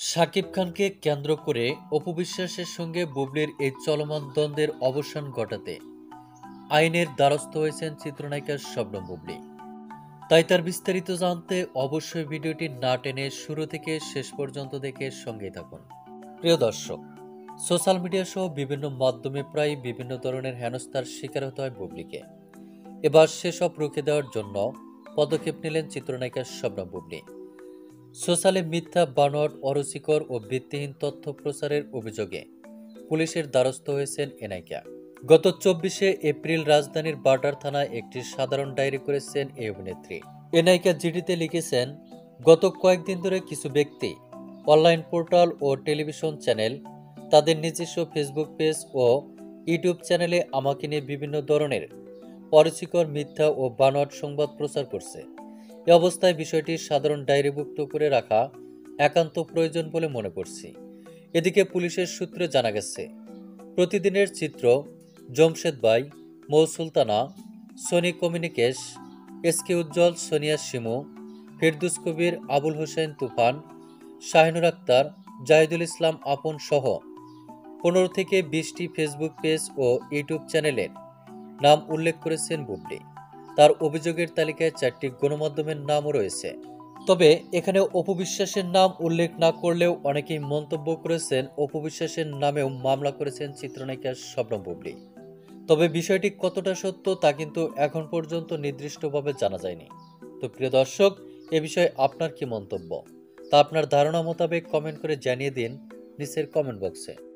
শাকিব খানকে কেন্দ্র করে অপু বিশ্বাসের সঙ্গে বুবলির এই চলমান দ্বন্দ্বের অবসান ঘটাতে আইনের দ্বারস্থ হয়েছেন চিত্রনায়িকা শবনম বুবলি। তাই তার বিস্তারিত জানতে অবশ্যই ভিডিওটি না টেনে শুরু থেকে শেষ পর্যন্ত দেখে সঙ্গেই থাকুন। প্রিয় দর্শক, সোশ্যাল মিডিয়া সহ বিভিন্ন মাধ্যমে প্রায় বিভিন্ন ধরনের হেনস্থার শিকার হতে হয় বুবলিকে। এবার সেসব রুখে দেওয়ার জন্য পদক্ষেপ নিলেন চিত্রনায়িকা শবনম বুবলি। সোশ্যালে মিথ্যা বানোয়াট, অরুচিকর ও ভিত্তিহীন তথ্য প্রচারের অভিযোগে পুলিশের দ্বারস্থ হয়েছেন এ নায়িকা। গত 24শে এপ্রিল রাজধানীর বাড্ডার থানায় একটি সাধারণ ডায়েরি করেছেন এই অভিনেত্রী। এ নায়িকা চিঠিতে লিখেছেন, গত কয়েকদিন ধরে কিছু ব্যক্তি অনলাইন পোর্টাল ও টেলিভিশন চ্যানেল, তাদের নিজস্ব ফেসবুক পেজ ও ইউটিউব চ্যানেলে আমাকে নিয়ে বিভিন্ন ধরনের অরুচিকর, মিথ্যা ও বানোয়াট সংবাদ প্রচার করছে। এ অবস্থায় বিষয়টি সাধারণ ডায়েরিভুক্ত করে রাখা একান্ত প্রয়োজন বলে মনে করছি। এদিকে পুলিশের সূত্রে জানা গেছে, প্রতিদিনের চিত্র, জমশেদ ভাই, মৌ সুলতানা, সনি কমিউনিকেশ, এসকে উজ্জ্বল, সোনিয়া শিমু, ফেরদুস কবির, আবুল হোসেন তুফান, শাহিনুর আক্তার, জাহিদুল ইসলাম আপন সহ 15 থেকে 20টি ফেসবুক পেজ ও ইউটিউব চ্যানেলের নাম উল্লেখ করেছেন বুবলি। তার অভিযোগের তালিকায় 4টি গণমাধ্যমের নামও রয়েছে। তবে এখানে অপু বিশ্বাসের নাম উল্লেখ না করলেও অনেকেই মন্তব্য করেছেন, অপু বিশ্বাসের নামেও মামলা করেছেন চিত্রনায়িকা শবনম বুবলি। তবে বিষয়টি কতটা সত্য তা কিন্তু এখন পর্যন্ত নির্দিষ্টভাবে জানা যায়নি। তো প্রিয় দর্শক, এ বিষয়ে আপনার কি মন্তব্য তা আপনার ধারণা মোতাবেক কমেন্ট করে জানিয়ে দিন নিচের কমেন্ট বক্সে।